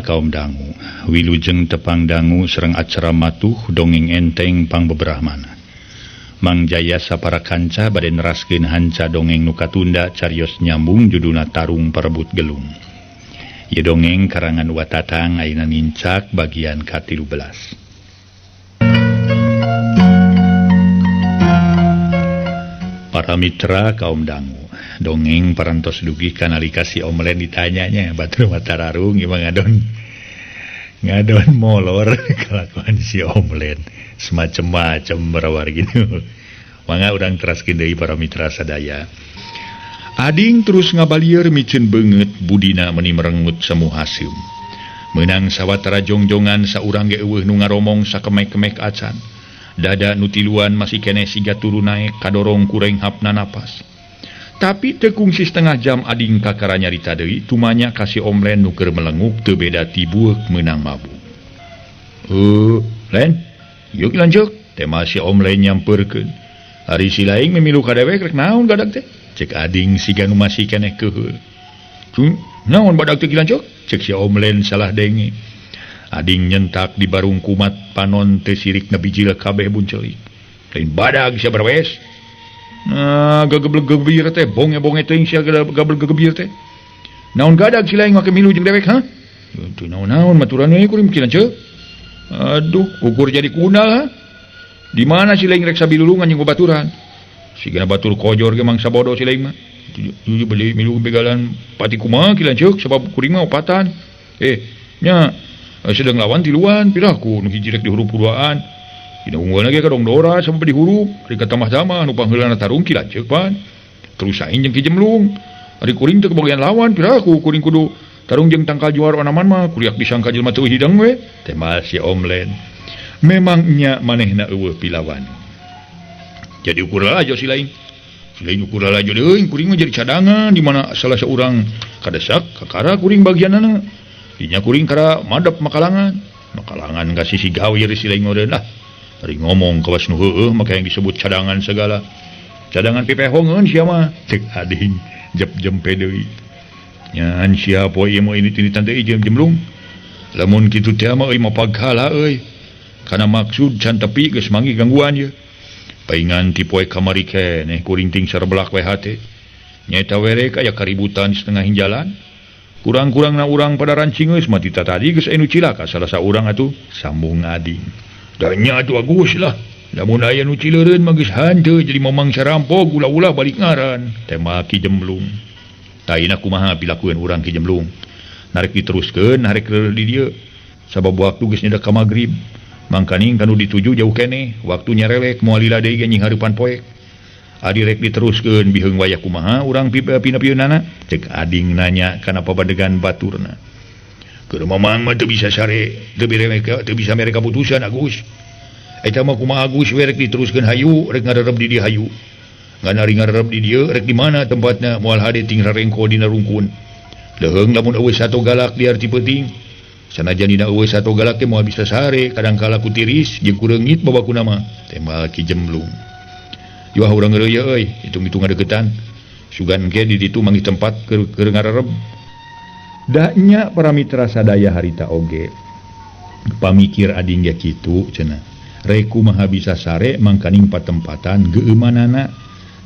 kaum dangu wilujeng tepang dangu sereng acara matuh dongeng enteng pang beberahmana Mang Jaya sapara kanca bade neraskeun hanca dongeng nu katunda carios nyambung judulna Tarung Parebut Gelung. Ieu dongeng karangan Watatang ayeuna nincak bagian ka-13. Para mitra kaum dangu, dongeng parantos dugi kanalika si Omlen ditanyanya batur Matararung ieu ngadon molor kelakuan si Omlen semacam-macam berawar gitu. Mangga urang teraskeun deui para mitra sadaya. Ading terus ngabalieur micen beungeut budina meuni merengut semu haseum. Meunang sawatara jongjongan saurang ge eueuh nu ngaromong sakemek-kemek acan. Dada nu tiluan masih keneh siga turu naek kadorong kureng hapna napas. Tapi teu kungsi setengah jam ading kakara nyarita deui tumanya ka si Omlen nu keur melenguk teu beda ti bueuk meunang mabuk. Len, yuk lanjut. Tema si Omlen nyampeurkeun. Ari si laing memilu ka dewek rek naon gadag teh? Cek ading siga nu masih keneh keuheul. Naon badag teh lanjut? Cek si Omlen salah denge. Ading nyentak di barung kumat panon teh sirik na bijil kabeh bunceulik. Lain badag sia berwes. Nah, gageblek-gebir teh bonge-bonge teuing sia gageblek-gebir teh. Naon gadag si laing make milu jeung dewek ha? Teu naon-naon maturan we kuring kieu lanceuk. Aduh, ukur jadi kunal ha. Di mana si laing rek sabilulungan jeung babaturan? Sigana batur kojor ge mangsa bodoh si laing mah. Tuju beli milu begalan pati kumaha kieu lanceuk sabab kuring mah opatan. Nya sedang lawan tiluan piraku nu hiji rek dihurup-huruan. Dina unggulna ge kadong dora sampai dihurup, ari katamah-tamah nu pangheulana tarung kieu lanceuk pan. Terus saing jeung Ki Jemlung. Ari kuring teu kebagian lawan piraku kuring kudu tarung jeung tangkal juar onaman mah kuriak disangka jelema teu hidang we. Teh mah si Omlen. Memang nya manehna eueuh pilawan. Jadi ukur aja si laing. Si laing ukur aja deui kuring mah jadi cadangan di mana salah seorang kadesak kakara kuring bagianana. Dinya kuring kara madep makalangan. Makalangan ka sisi gawir si laing meureun lah. Ari ngomong kawas nu heueuh maka yang disebut cadangan segala. Cadangan pipehongeun sia mah cek ading jep-jempe deui. Nyan sia poe ieu mah ini tinitan teh Jemlung. Lamun kitu teh mah euy mapaghala euy. Kana maksud can tepi geus manggi gangguan ye. Paingan ti poe kamari keneh kuring ting sarebelak we hate. Nyaeta werek aya kaributan di setengah jalan. Kurang-kurangna urang pada rancing geus mati tadi geus anu cilaka salah saurang atuh sambung ading. Da nya atuh Agus lah. Lamun aya nu cileureun mah geus hanteu jadi mamang sarampok ulah-ulah balik ngaran. Tema Ki Jemlung. Taina kumaha pilakueun urang Ki Jemlung. Narek diteruskeun narek di dieu. Sabab waktu geus nyedak ka magrib. Mangkaning kanu dituju jauh keneh waktu nyarelek moal lila deui ge nying hareupan poek. Adi rek diteruskeun biheung wayah kumaha urang pina-pieunana cek ading nanya kana pabadegan baturna. Keur mamang mah teu bisa sare teu bisa mere kaputusan Agus. Eta mah kumaha Agus we rek diteruskeun hayu rek ngarereb di dieu hayu. Nganari ngarereb di dieu rek di mana tempatna moal hade ting rarengko dina rungkun. Leheung lamun eueuh sato galak di arti peuting. Sanajan dina eueuh sato galak teh moal bisa sare kadangkala ku tiris jeung ku reungit babakuna mah teh mah Ki Jemlung. Yuah urang geureuy euy hitung-hitung ngadeukeutan sugan ge di ditu manggi tempat keur ngarereb. Da nya para mitra sadaya harita oge pamikir ading ge kitu cenah rek kumaha bisa sare mangkaning patempatan geueumanana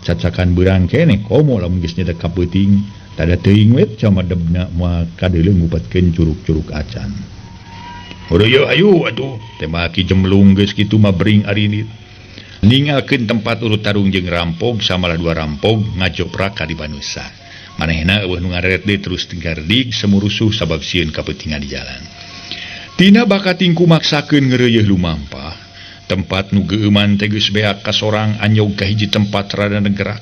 cacakan beurang keneh komo lamun geus nyedak ka peuting. Tada teuing we camadebna moal kadeuleu ngupetkeun curug-curug acan. Ureuy ayu atuh teh mah Ki Jemlung geus kitu mah bering arinit. Ninggalkeun tempat urut tarung jeung rampog samalah dua rampog ngajoprak ka di Banusa. Manehna eueuh nu ngareret deui terus tinggardig semurusuh sabab sieun kapeutingan di jalan. Tina bakating kumaksakeun ngeureuyeun lumampah. Tempat nu geueuman teh geus beak ka sorang anyog ka hiji tempat rada gerak.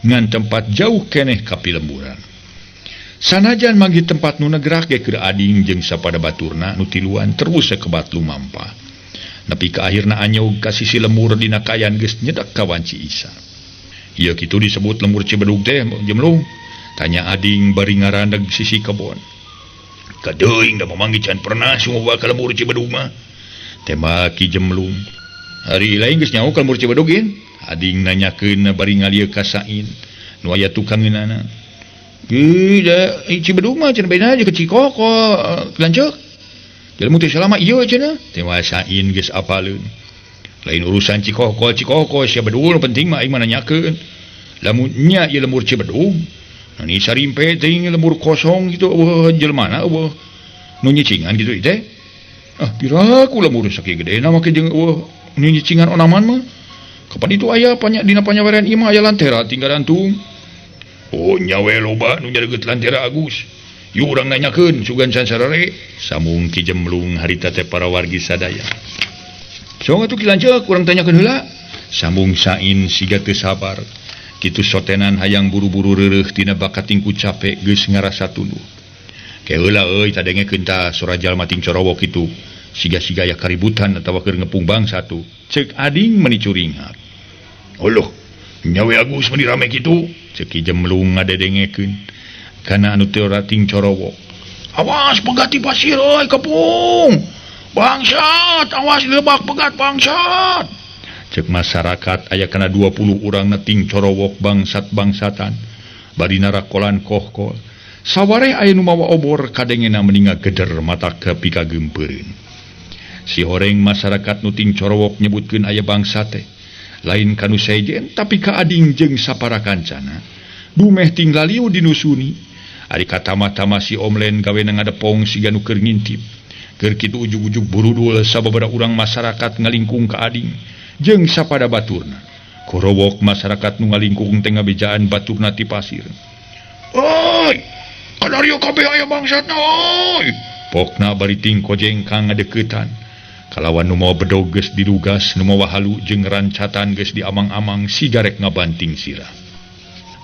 Ngan tempat jauh keneh ka pilemburan. Sanajan manggi tempat nu negrak ge keur ading jeung sapada baturna nu tiluan terus sakebat lumampah. Nepi ka akhirna anyog ka sisi lemur dina kayan geus nyedak ka wanci Isa. Ieu kitu disebut lemur Cibedug teh Jemlung. Tanya ading bari ngarandeg sisi kebon. Kadeuing da mamanggi can pernah sumoba ka lemur Cibedug mah. Teh mah Ki Jemlung. Hari lain geus nyaho ka lemur Cibedug ge. Ading nanyakeun bari ngalieu ka Sain nu aya tukangeunana. Cibedug mah cenah beda aja ke Cikoko lanceuk. Jalmu teh selama ieu cenah teh wasain geus apaleun lain urusan cikoh sia bedul penting mah aing mah nanyakeun lamun nya ieu lemur Cibedug nani sarimpe teuing lemur kosong kitu jelmana nu nyicingan kitu teh piraku lemur sakieu gedena make jeung nu nyicingan onaman mah kapan itu aya dina panyawerean imah aya lantera tinggal antung nyawe loba nu nyareget lantera Agus yu urang nanyakeun sugan sansarare samung Ki Jemlung harita teh para wargi sadaya soong atuh Ki Lanceuk urang tanyakeun heula samung Sain siga teu sabar kitu sotenan hayang buru-buru reureuh tina bakat tingku capek geus ngarasa tunduh ke heula euy tadengekeun tah sora jalma ting corowok kitu siga-siga aya kaributan atawa keur ngepung bangsa tu ceuk ading meuni curingat oloh nyawe Agus meuni rame kitu ceuk Ki Jemlung ngadedengekeun kana anu teu rating corowok awas pegat ti pasir euy kepung bangsat awas lebak pegat bangsat ceuk masyarakat aya kana 20 urang neting corowok bangsat-bangsatan bari narakolan kohkol saware aya nu mawa obor kadengena meninga geder mata kapikageumpeurun si horeng masyarakat nuting corowok nyebutkeun aya bangsa teh lain kanu sejen tapi ka ading jeung sapara kancana dumeh tinggal liu dinusuni ari katama-tama si omlen gawe ngadepong siga nu keur ngintip keur kitu ujug-ujug burudul sababaraha urang masyarakat ngalingkung ka ading jeung sapada baturna korowok masyarakat nu ngalingkung teh ngabejaan baturna ti pasir oi kadario kabeh aya bangsatna oi pokna bari ting kojeng kang ngadeuketan kalawan nu moal bedog geus didugas nu moal halu jeung rancatan geus diamang-amang siga rek ngabanting sirah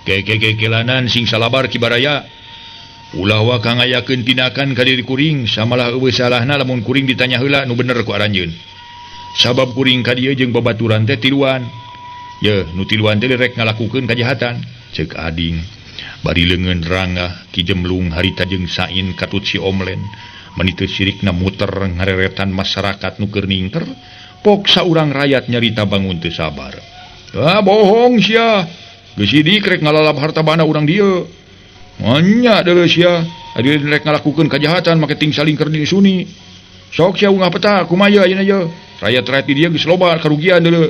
kekelanan sing salabar kibaraya ulah wa kang ngayakeun tindakan ka diri kuring samalah eueuh salahna lamun kuring ditanya heula nu bener ku aranjeun sabab kuring ka dieu jeung babaturan teh tiluan ye nu tiluan teh rek ngalakukeun kajahatan ceuk ading bari leungeun rangah Ki Jemlung harita jeung Sain katut si omlen meuni teu sirikna muter ngareretan masyarakat nu keur ningker pok saurang rakyat nyarita bangun teu sabar bohong sia geus sidik rek ngalalap harta bana urang dieu nya deuleu sia adi rek ngalakukeun kajahatan make ting saling keur disuni sok sia ungah peta kumaha ayeuna ye rakyat-rakyat di dieu geus loba karugian deuleu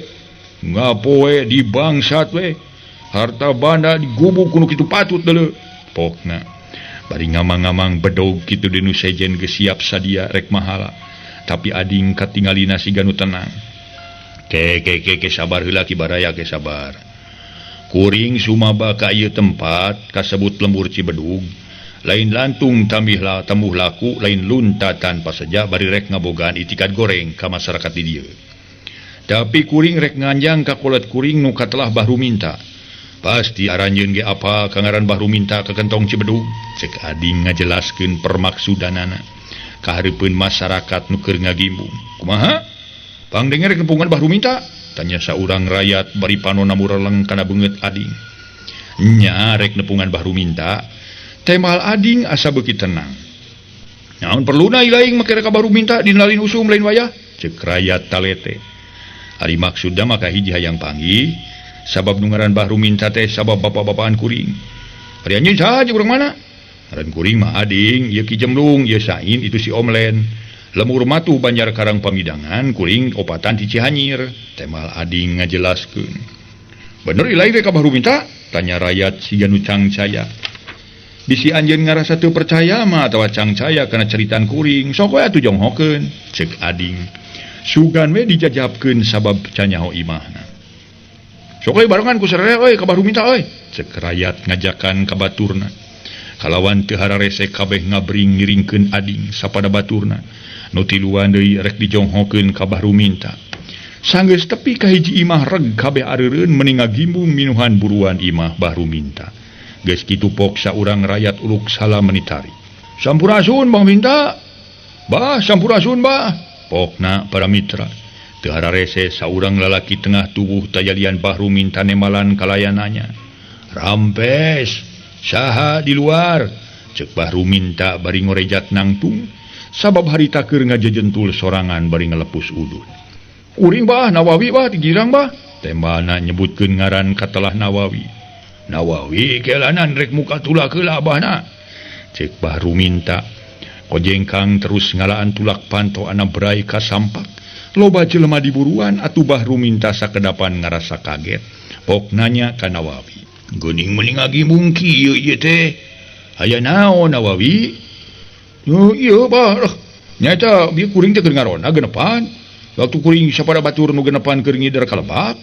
ngapoe di bangsat we harta banda digubuk kudu kitu patut deuleu pokna bari ngamang-ngamang bedog kitu dinu sejen geus siap sadia rek mahala tapi ading katingalina siga nu tenang ke sabar heula kibaraya ke sabar kuring sumaba ka ieu tempat kasebut lembur Cibedug lain lantung tamihlah temuh laku lain lunta tanpa saja bari rek ngabogaan itikat goreng ka masyarakat di dieu tapi kuring rek nganjang ka kolet kuring nu katelah bahru minta pasti aranjeun ge apa kangaran bahru minta ka kentong Cibedug ceuk ading ngajelaskeun permaksudanana ka hareupeun masyarakat nu keur ngagimbung kumaha pangdenger kempungan bahru minta tanya saurang rakyat bari panonna mureleng kana beungeut ading nya rek nepungan bahru minta temal ading asa beuki tenang naon perluna ilaing make rek bahru minta dinalin usum lain wayah ceuk rakyat talete ari maksudna maka hiji hayang panggih sabab nu ngaran bahru minta teh sabab bapak-bapakan kuring ari anjeun saha jeung urang mana ngaran kuring mah ading ieu Ki Jemlung ieu Sain itu si omlen lemur matu Banjar Karang Pamidangan kuring opatan ti Cihanyir temal ading ngajelaskeun bener ilaing rek bahru minta tanya rakyat siga nu cangcaya bisi anjeun ngarasa teu percaya mah atawa cangcaya kana ceritan kuring sok we atuh jonghokeun ceuk ading sugan we dijajabkeun sabab canyaho imahna sok we barengan ku sararea euy ka bahru minta euy ceuk rakyat ngajakan ka baturna kalawan teu hararese kabeh ngabring ngiringkeun ading sapada baturna nu tiluan deui rek dijonghokeun ka bahru minta sanggeus tepi ka hiji imah reg kabeh areureun meuni ngagimbung minuhan buruan imah bahru minta geus kitu pok saurang rakyat uluk salam menitari sampurasun bang minta bah sampurasun bah pokna para mitra teu hararese saurang lalaki tengah tubuh tajalian bahru minta nemalan kalayananya rampes saha di luar ceuk bahru minta bari ngorejat nangtung sabab harita keur ngajejentul sorangan bari ngalepus udun kuring bah Nawawi bah tigirang bah tembana nyebutkeun ngaran katelah Nawawi kelanan rek muka tulah keula abahna ceuk bahru minta Kojengkang terus ngalaan tulak panto anak berai ka sampak. Loba jelema diburuan atuh Bahru minta sakedapan ngarasa kaget. Pok nanya ka Nawawi. Geuning meuning agi mungki ieu teh. Aya naon Nawawi? Ieu bah. Nyata bieu kuring teh keur ngarona genepan. Waktu kuring sapada batur nu genepan keur ngidar ka Lebak.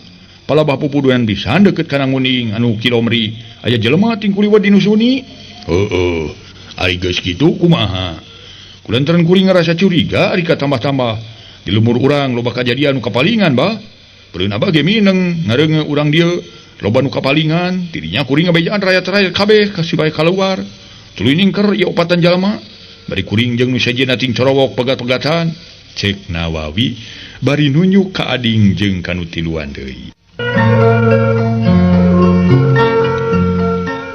Palabah pupuduan pisan deukeut kana nguning anu kilomri. Aya jelema ting kuliwat dinu Suni. Heueuh. Ari geus kitu kumaha? Kulantaran kuring ngerasa curiga ari tambah-tambah di lumur urang loba kajadian nu kapalingan bah. Peureun abah ge mineng ngareunge urang dieu loba nu kapalingan, tidinya kuring ngabejaan rakyat-rakyat kabeh kasih bae kaluar. Tuluy ningker ieu opatan jalma. Bari kuring jeung nu sejenna ting corowok pegat-pegatan. Cek Nawawi bari nunjuk ka ading jeung kanu tiluan deui.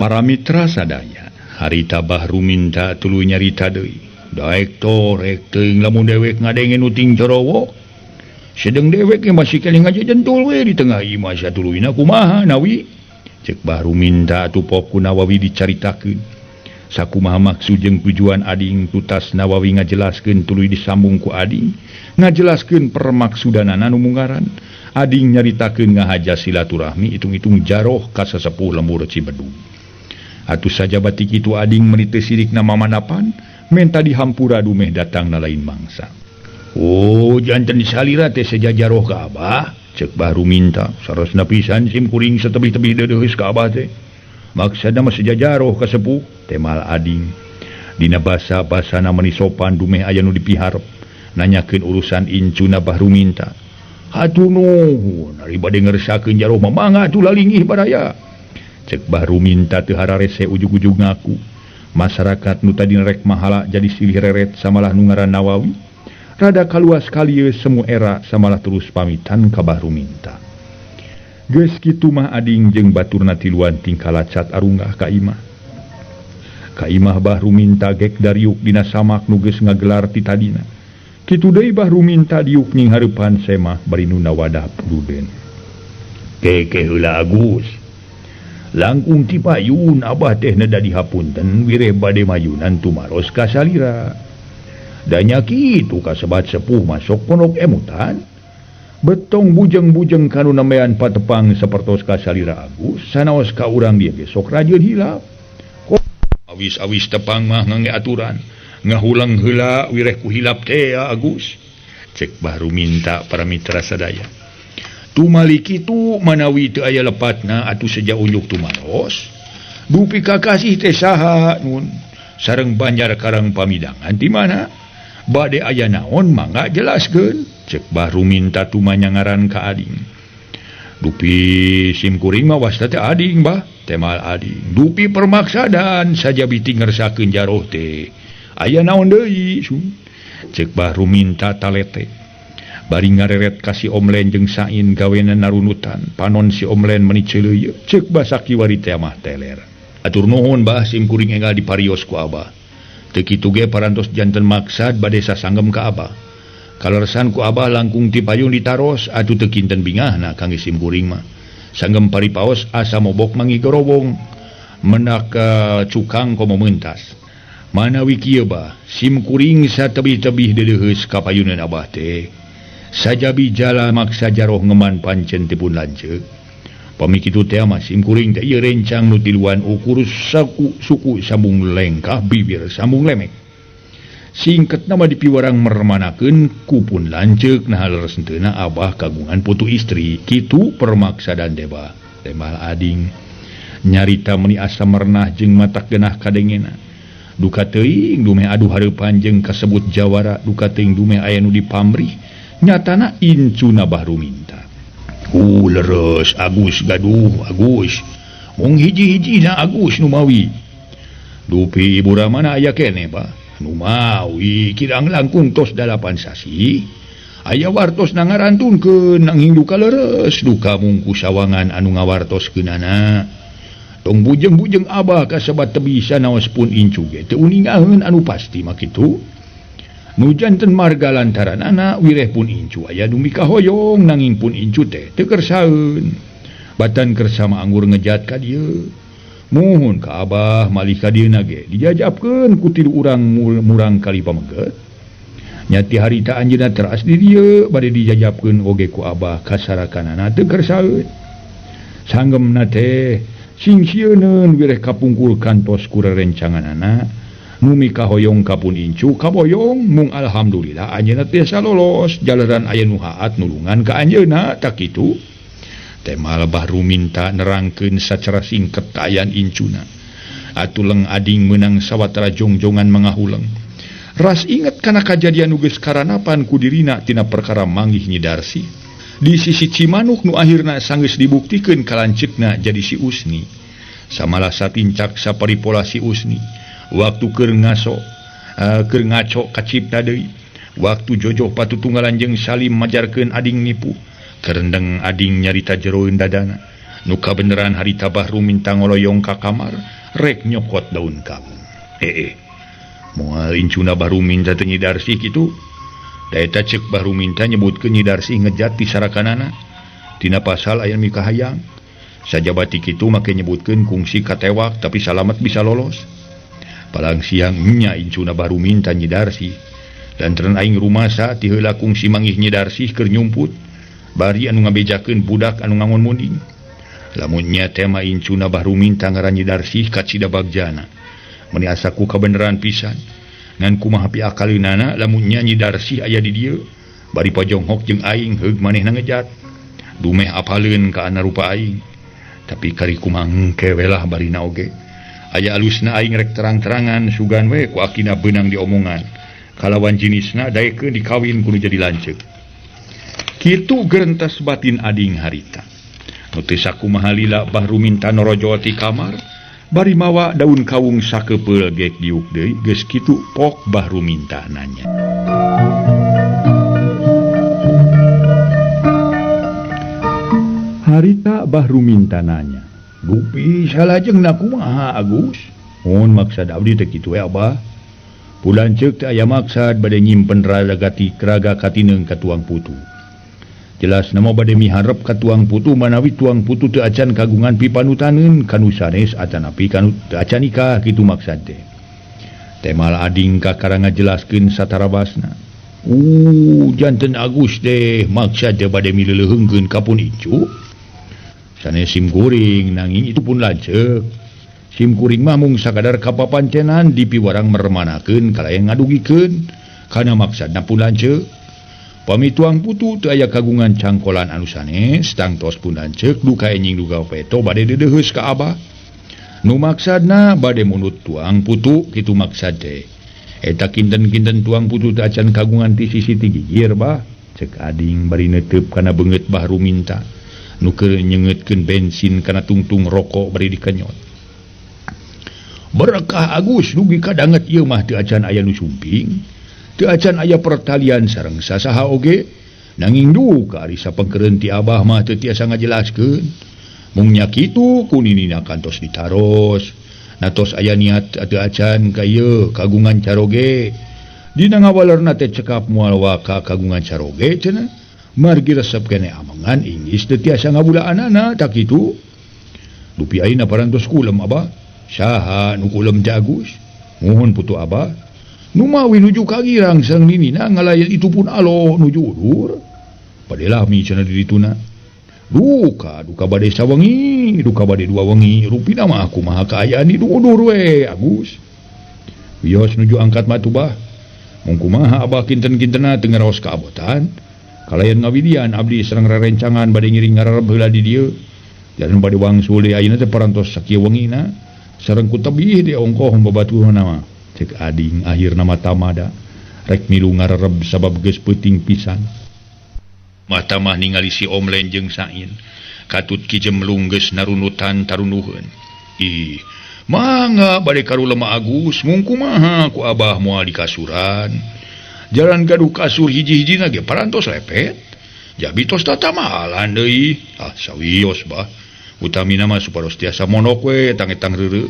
Para mitra sadaya, harita Bahru minta tuluy nyarita deui. Daek torek teuing lamun dewek ngadengen uting corowok. Sedeng dewek yang masih keling aja jentul we di tengah imah satuluyna kumaha Nawi. Cek Bahru minta atuh pop ku Nawawi dicaritakeun. Sakumaha maksud jeung tujuan ading tutas Nawawi ngajelaskeun tuluy disambung ku ading. Ngajelaskeun permaksudanana nu mungaran. Ading nyaritakeun ngahaja silaturahmi itung-itung jaroh ka sesepuh lembur Cibedung. Atuh saja batik itu ading meuni teu sirikna mamanapan. Menta dihampura dumeh datang na lain mangsa. Oh, janten disalira teh sejajaroh ka Abah. Cek Bahru minta. Sarosna pisan sim kuring satebih-tebih dedeus ka Abah teh. Maksudna mah sejajaroh ka sepuh. Temal ading. Dina basa-basana meuni sopan dumeh aya nu dipiharep. Nanyakeun urusan incuna Bahru minta. Hatur nuhun, ari bade ngeresakeun jaroh mah mangga atuh lalingih baraya. Cek Bahru minta teu hararese ujug-ujug ngaku. Masyarakat nu tadi rek mahala jadi silih reret samalah nu ngaran Nawawi. Rada kaluas kalieu semu era samalah terus pamitan ka Bahru minta. Geus kitu mah ading jeung baturna tiluan tingkah lacat arunggah ka imah. Ka imah Bahru minta gek dariuk dina samak nu geus ngagelar ti tadina. Kitu deui Bahru minta diuk ning hareupan semah bari nu nawadah pruden. Keke heula Agus. Langkung ti payun Abah teh neda dihapunten wireh bade mayunan tumaros ka salira. Danya kitu kasebat sepuh masuk pondok emutan. Betong bujeng-bujeng kanu namean patepang sapertos ka salira Agus sanaos ka urang dia besok rajeun hilap. Awis-awis tepang mah ngangge aturan. Ngahulang heula wireh ku hilap teh ya Agus. Cek Bahru minta para mitra sadaya. Tumali kitu manawi teu aya lepatna atuh seja unjuk tumaros. Dupi kakasih teh saha nun sareng banjar karang pamidangan di mana? Bade aya naon mangga jelaskeun. Cek Bahru minta tumanya ngaran ka ading. Dupi sim kuring mah wasta teh ading bah, temal ading. Dupi permaksadan saja biting ngersakeun jaroh teh. Aya naon deui? Cek Bahru minta talete. Bari ngareret kasih omlen jeung sain gawena narunutan. Panon si omlen meuni ceuleuy. Cek basaki wari teh mah teler. Atur nuhun bah sim kuring enggal diparios ku Abah. Teu kitu ge parantos janten maksad bade sasanggem ka Abah. Kaleresan ku Abah langkung ti payung ditaros atuh teu kinten bingahna kangge sim kuring mah. Sanggem paripaos asa mobok mangi gorobong. Menak cukang komo meuntas. Manawi kieu bah sim kuring satebih-tebih dedeheus ka payunan Abah teh. Sajabi jala maksa jaroh ngeman pancen tipun lanceuk. Pamikitu teh mah sim kuring teh ieu rencang nu tiluan ukur suku sambung lengkah bibir sambung lemek. Singket nama dipiwarang mermanakeun kupun lanceuk nah lereseuteuna Abah kagungan putu istri. Kitu permaksadan teh bah. Temal ading nyarita meuni asa mernah jeung matak genah kadengena. Duka teuing dumeh aduh hareupan jeung kasebut jawara, duka teuing dumeh aya nu dipamrih. Nyatana incuna Bahru minta. Leres Agus gaduh Agus. Mung hiji-hijina Agus nu mawi. Dupi ibu ramana aya kene bah. Nu mawi kirang langkung tos 8 sasi. Aya wartos nangarantunkeun nanging duka leres. Duka mungku sawangan anu ngawartoskeunana. Tong bujeng-bujeng Abah kasebat teu bisa naos pun incu ge teu uningaheun anu pasti mah kitu. Nu janten marga lantaran anak wireh pun incu aya nu mikahoyong nanging pun incu teh teu kersaeun. Batan kersa mah anggur ngejat ka dieu. Mohon ka Abah malih ka dieu ge dijajabkeun ku tilu urang murang kali pamengget. Nyati harita anjeunna teras di dieu bade dijajabkeun oge ku Abah kasarakanana teu kersaeun. Sanggemna teh sing sieuneun wireh kapungkul kantos ku rerencanganana nu mikahoyong kapun incu kaboyong mung alhamdulillah anjeunna tiasa lolos jalaran aya nu haat nulungan ka anjeunna tak kitu. Temal Bahru minta nerangkeun sacara singket ayan incuna. Atuleng ading menang sawatara jongjongan mangahuleng. Ras inget kana kajadian nu geus karanapan ku dirina tina perkara manggih Nyi Darsi. Di sisi Cimanuk nu akhirna sanggeus dibuktikeun kalanceukna jadi si Usni. Samalah satincak saparipola si Usni. Waktu keur ngaco kacipta deui. Waktu jojoh patutunggalan jeung Salim majarkeun ading nipu. Kerendeng ading nyarita jeroeun dadana. Nu kabeneran harita Bahru minta ngoloyong ka kamar rek nyokot daun kamu. Moal incuna Bahru minta teu Nyi Darsi kitu. Da eta ceuk Bahru minta nyebutkeun Nyi Darsi ngejat di sarakanana. Tina pasal aya mikahayang. Sajabati kitu make nyebutkeun kungsi katewak tapi salamet bisa lolos. Palang siang nya incuna Bahru minta Nyi Darsi. Lantreun aing rumasa ti heula kungsi manggih Nyi Darsi keur nyumput. Bari anu ngabejakeun budak anu ngangon munding. Lamun nya tema incuna Bahru minta ngaran Nyi Darsi ka cida bagjana. Meni asa ku kabeneran pisan. Ngan kumaha pi akaleunana lamun nya Nyi Darsi aya di dieu. Bari pajonghok jeung aing heug manehna ngejat. Dumeh apaleun ka ana rupa aing. Tapi kari kumaha engke we lah barina oge. Aya alusna aing rek terang-terangan sugan we ku akina beunang diomongan. Kalawan jenisna daekeun dikawin kudu jadi lanceuk. Kitu gerentas batin ading harita. Nu teu sakumaha lila Bahru minta norojo ti kamar, bari mawa daun kawung sakepeul gek diuk deui geus kitu pok Bahru minta nanya. Harita Bahru minta nanya, "Gupi salajengna kumaha Agus?" "Mun maksad abdi teh kitu we Abah. Pulan ceuk teh aya maksad bade nyimpen raga katineung ka tuang putu. Jelas nama bade miharep ka tuang putu manawi tuang putu teu acan kagungan pipanutaneun kanu sanes atanapi kanu teu acan nikah kitu maksad teh." Temal ading kakara ngajelaskeun satarabasna. Janten Agus teh maksad teh bade mileuleungkeun kapun incu. Sanes sim kuring nanging itu pun lanceuk. Sim kuring mah mung sakadar kapapancenan dipiwarang meremanakeun kalayan ngadugikeun kana maksadna pun lanceuk. Pami tuang putu teu aya kagungan cangkolan anu sanes tangtos pun lanceuk duka enjing duka peto bade dedeheus ka Abah. Nu maksadna bade munut tuang putu kitu maksad teh. Eta kinten-kinten tuang putu teu acan kagungan ti sisi ti gigir bah. Cek ading bari neuteup kana beungeut Bahru minta. Nu keur nyengeutkeun bensin kana tungtung rokok bari dikenyot. "Berkah Agus dugi kadanget ieu mah teu acan aya nu sumping. Teu acan aya pertalian sareng sasaha oge, nanging duka ari sapengkereun ti Abah mah teu tiasa ngajelaskeun. Mung nya kitu kuninina kantos ditaros. Natos aya niat teu acan ka ieu kagungan caroge. Dina ngawalerna teh cekap moal waka kagungan caroge cenah. Margi resep kene amangan inggis teu tiasa ngabulaanana tak kitu. Dupi ayeuna parantos kulem Abah. Saha nu kulem teh Agus? Mohon putu Abah. Nu mawi nuju kagirang sang ninina ngalayan itu pun alo nuju udur. Padelami cenah dirituna. Duka bade sawengi, duka bade dua wengi. Rupina mah kumaha kaayaan di udur we Agus. Wios nuju angkat matu bah. Mung kumaha Abah kinten-kintena teu ngaraos kaabotan. Kalayan ngawidian abdi sareng rerencangan bade ngiring ngarareb heula di dieu. Jalan bade wangsul deui ayeuna teh parantos sakieu wengina. Sareng ku tebih di ongkoh babatuhna mah. Cek ading akhirna mata mada rek milu ngarereb sabab geus peuting pisan. Mata mah ningali si Om Len jeung Sain katut ki jemlung geus narunutan tarunuheun. Mangga bade karulema Agus mung kumaha ku Abah moal di kasuran. Jalan gaduh kasur hiji-hijina ge parantos lepet. Jabi tos tatamahalan deui. Sawios bah. Utamina mah supados tiasa monok we tang-tang reureuh.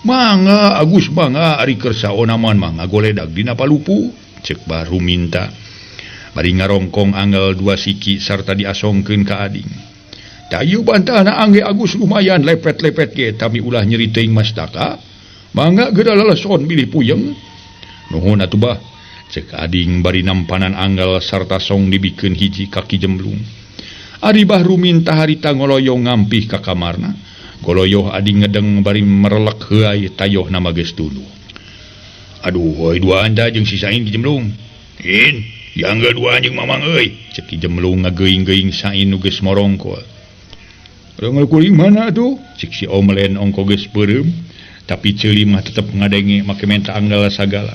Mangga Agus mangga ari keur saonaman mah ngagoledag dina palupu, cek Bahru minta. Bari ngarongkong anggal dua siki sarta diasongkeun ka ading. tayu bantah na angge Agus lumayan lepet-lepet ge tapi ulah nyeri teuing mastaka mangga geura leleson bilih puyeng nuhun atuh bah cek ading bari nampanan anggal sarta song dibikeun hiji kaki jemblung ari bah ruminta harita ngoloyong ngampih ka kamarna goloyoh ading ngedeng bari merelek heuai tayohna mah geus tuluy aduh oi dua anda jeung si Sain ki jemblung in yang dua anjing mamang euy cek ki jemblung ngageuing-geuing Sain nu geus morongkol rongol kuring mana tuh cek si Omlen ongko geus peureum tapi ceulim mah tetep ngadenge make menta anggal sagala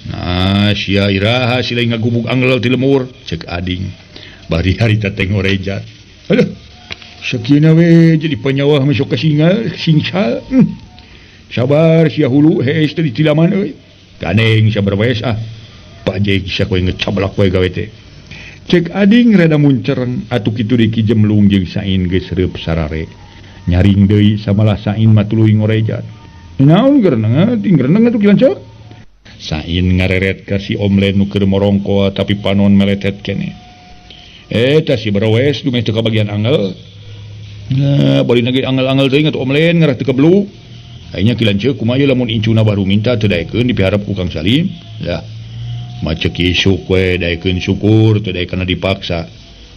nah sia iraha silai ngagubuk anggal ti lemur cek ading bari harita teh ngorejat aduh sakina we jadi penyawah masuk ke singsa sabar sia hulu hees teh ditilaman euy ganeng sabar wae Pak Jai sia koe ngecablak wae gawe teh cek ading rada muncereng atuh kitu di Ki Jemblung jeung Sain geus reup sarare nyaring deui samalah Sain mah tuluy ngorejat naon gereneng tinggereneng atuh kilancok Sain ngareret ka si Omlen nu keur morongko tapi panon meletet keneh tah si berowes dumeh teu ka bagian angel nah bari nage angel-angel deui atuh Omlen ngarah teu kebluk ayeuna kilancok kumaha lamun incuna baru minta teu daekeun dipiharap ku Kang Salim lah macek isuk we daekeun syukur teu dae kana dipaksa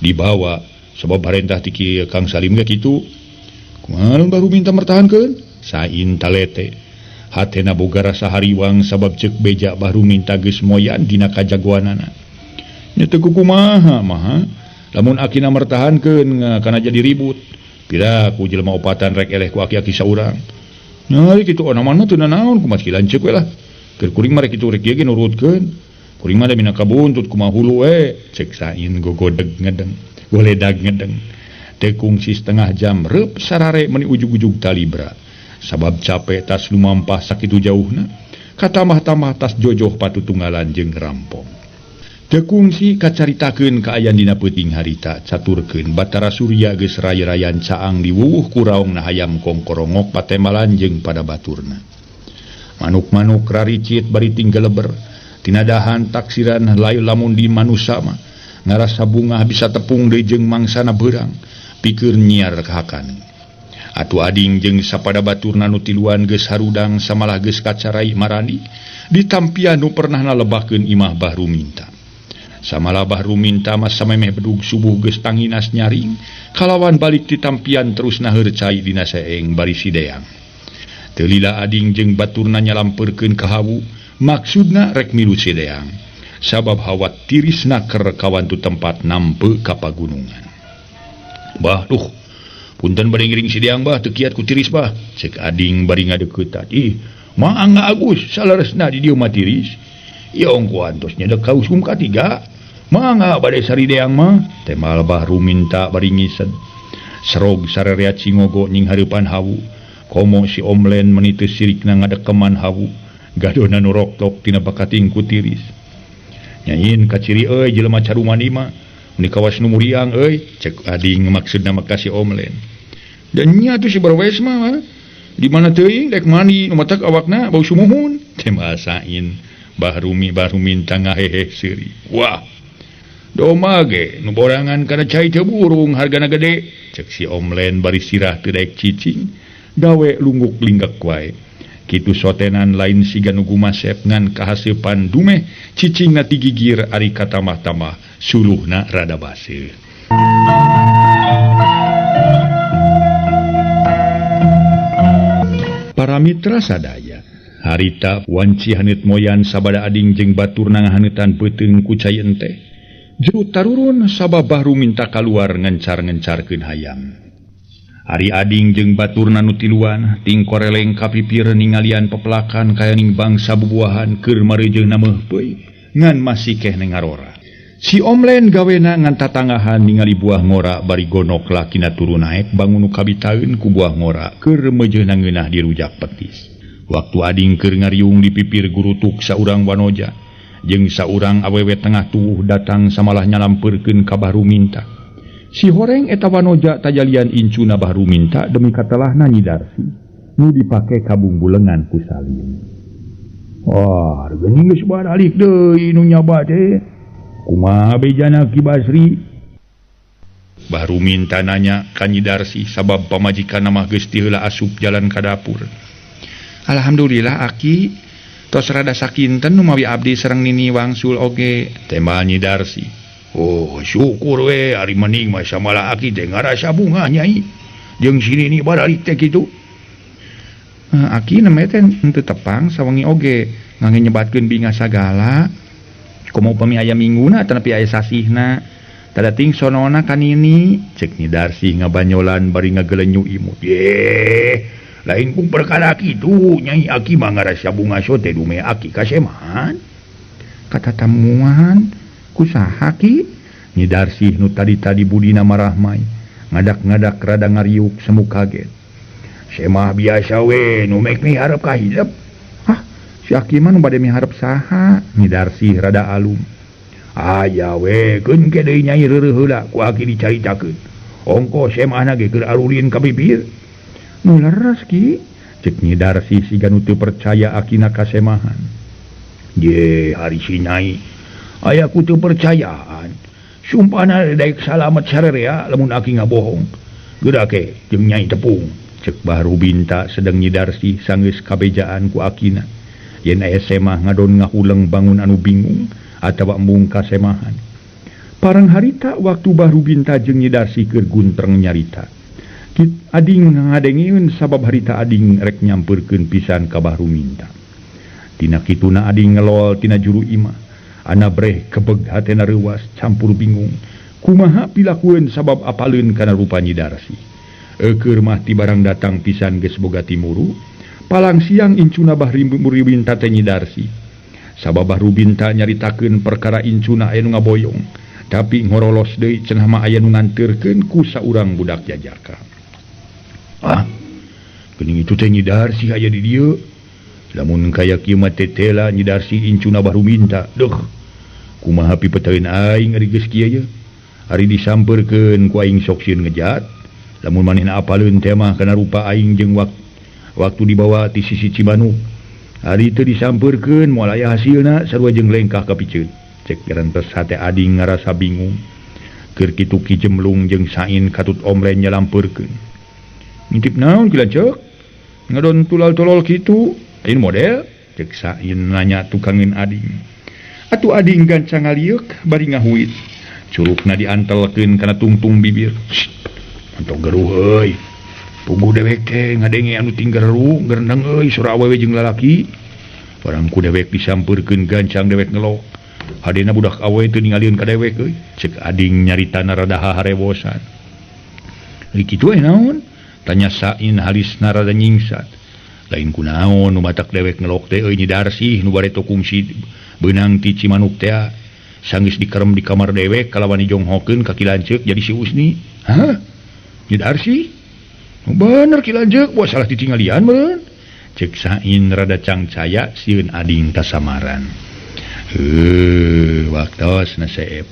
dibawa sebab parentah ti Kang Salim ge kitu kumaha baru minta mertahankeun Sain talete hatena boga rasa hariwang sabab ceuk beja baru minta geus moyan dina kajagoanana nya teu kumaha mah lamun akina mertahankeun kana jadi ribut pira ku jelema opatan rek eleh ku aki-aki saurang nah kitu onaman teu naon kumaha kilanceuk we lah keur kuring mah rek kitu rek ieu ge nurutkeun kuring mah da mina kabuntut kumaha hulu we cek Sain gogodeg ngedeng goledag ngedeng teu kungsi setengah jam reup sarare meni ujug-ujug talibra sabab capek tas lumampah sakitu jauhna katamah-tamah tas jojoh patutunggalan jeung rampong teu kungsi kacaritakeun kaayaan dina peuting harita caturkeun Batara Surya geus raya-rayan caang diwuwuh ku raongna hayam kongkorongok patembalan jeung pada baturna manuk-manuk raricit bari tinggal leber tinadahan taksiran layu lamun di manusia mah ngarasa bunga bisa tepung deui jeung mangsana beurang pikeun nyiar kahakan atuh ading jeung sapada baturna nu tiluan geus harudang samalah geus kacarai marani ditampian nu pernah nalebakeun imah Bahru Minta samalah Bahru Minta mah samemeh bedug subuh geus tanginas nyaring kalawan balik ditampian terus naheur cai dina seeng bari sideang teu lila ading jeung baturna nyalampeurkeun ka hawu maksudna rek milu sideang sabab hawa tirisna keur kawan tu tempat nampe ka pagunungan bah duh punten bade ngiring sideang bah teu kiat ku tiris bah cek ading bari ngadeukeut ih maangga Agus salaresna di dieu mah tiris ieu ongko antos nyedek ka usum katiga maangga bade sarideang mah temal Bahru Minta bari ngised serog sarereat cingogo nying hareupan hawu komo si Omlen meuni teu sirikna ngadekeman hawu gadona nu roktok tina bakating ku tiris nyain kaciri euy jelema carumani mah mun kawas nu muriang euy cek ading maksudna makasi Omlen dan nya tuh si berwes mah di mana teuing dek mani nu matak awakna bau sumuhun tema Sain Bahru Minta ngahehe seuri wah doma ge nu borangan kana cai teu burung hargana gede cek si Omlen bari sirah teu daek cicing dawe lungguk linggak wae kitu sotenan lain siga nu gumasep ngan kahaseupan dumeh cicingna ti gigir ari katamah-tamah suluhna rada baseuh para mitra sadaya harita wanci haneut moyan sabada ading jeung baturna ngahaneutan peuteung ku cai ente jero tarurun sabab Bahru Minta kaluar ngencar-ngencarkeun hayam Ari ading jeung baturna nu tiluan ting koreleng kapipir ningalian pepelakan kayaning bangsa bubuahan keur marejeuna meuhpeuy ngan masih keneh ngarora si Omlen gawena ngan tatanggahan ningali buah ngora bari gonok lakina turu naek bangun nu kabitaeun ku buah ngora keur mejeuna ngeunah di rujak petis waktu ading keur ngariung di pipir gurutuk saurang wanoja jeung saurang awewe tengah tuwuh datang samalah nyalampeurkeun ka Bahru Minta si horeng eta wanoja tajalian incuna Bahru Minta demi katelahna Nyi Darsi nu dipake kabungbu lengan ku Salim. Wah, geuning geus balik deui nu nyaba teh. Kumaha bejana Ki Basri? baru minta nanya ka Nyi Darsi sabab pamajikan nama geus ti heula asup jalan ka dapur. Alhamdulillah Aki tos rada sakinten nu mawi abdi sareng Nini wangsul oge, tembal Nyi Darsi. Oh syukur we ari mending mah samala Aki teh ngarasa bunga Nyai jeung si Nini balik teh kitu. Aki namanya teh henteu tepang sawengi oge ngangge nyebatkeun binga sagala. Komo upami aya mingguna tanapi aya sasihna. Tadating sonona ka Nini, cek Nyi Darsi ngabanyolan bari ngagelenyuk imut. Lain pun perkara kitu, Nyai Aki mah ngarasa bunga sote dume Aki kasemahan. Kata tamuan, kusaha Ki? Nyi Darsi nu tadi budina marahmai, ngadak-ngadak rada ngariuk semu kaget. Semah biasa we, nu mek miharep ka hidup. Hah, si Aki mah nu bade miharep saha? Nyi Darsi rada alum. Aya we, keun ke deui Nyai reureuh heula ku Aki dicaritakeun. Ongko semahna ge keur alulin ka bibir. Nu leres Ki, cek Nyi Darsi siga nu teu percaya Akina kasemahan. Ye, hari si Nyai, aya ku teu percayaan. Sumpahna daek salamet sarerea lamun Aki ngabohong. Geurake jeung Nyai tepung. Cek baru binta sedang Nyi Darsi sanggeus kabejaan ku Akina. Yen aya semah ngadon ngahuleng bangun anu bingung atawa embung kasemahan. Parang harita waktu baru binta jeung Nyi Darsi keur guntreng nyarita. Ading ngadengieun sabab harita ading rek nyampeurkeun pisan ka baru minta. Tina kituna ading ngelol tina juru imah. Ana breh kebeg hatena reuwas campur bingung. Kumaha pilakueun sabab apaleun kana rupa Nyi Darsi. Keur mah ti barang datang pisan geus boga timuru. Palang siang incuna bahri muri binta teh Nyi Darsi. Sabab bahru binta nyaritakeun perkara incuna aya nu ngaboyong. Tapi ngorolos deui cenah mah aya nu nganteurkeun ku saurang budak jajaka. Geuning itu teh Nyi Darsi aya di dieu. Lamun kaya kieu mah tetela Nyi Darsi incuna bahru binta. Duh. Kumaha pipeuteun aing ari geus kieu ye. Ari disampeurkeun ku aing sok sieun ngejat. Lamun manehna apaleun teh mah kana rupa aing jeung waktu dibawa ti sisi Cimanuk. Ari teu disampeurkeun moal aya hasilna sarua jeung lengkah kapikeun. Cek gerantos hate ading ngarasa bingung. Keur kitu Ki Jemlung jeung Sain katut omlen nyalampeurkeun. Ngintip naon Ki Lanceuk? Ngadon tulal-tulol kitu. Ain model? Cek Sain nanya tukangin ading. Atuh ading gancang ngaliuk bari ngahuit. Curugna diantelkeun kana tungtung bibir. Antok geruh euy. Puguh dewek teh ngadenge anu tinggal ru gerendang euy sora awewe jeung lalaki. Barang ku dewek disampeurkeun gancang dewek ngelok. Hadena budak awewe teu ningalieun ka dewek euy. Cek ading nyaritana rada haharebosan. Ari kitu naon? Tanya Sain halisna rada nyingsat. Lain kunaon nu matak dewek ngelok teh euy Nyi Darsi nu bareto kungsi beunang ti Cimanuk teh. Sanggeus dikerem di kamar dewek kalawan dijonghokeun ka Ki Lanceuk jadi si Usni. Hah? Nyi Darsi? Bener Ki Lanceuk, buat salah ditingalian meureun. Cek Sain rada cangcaya sieun ading tasamaran. Waktos na seep.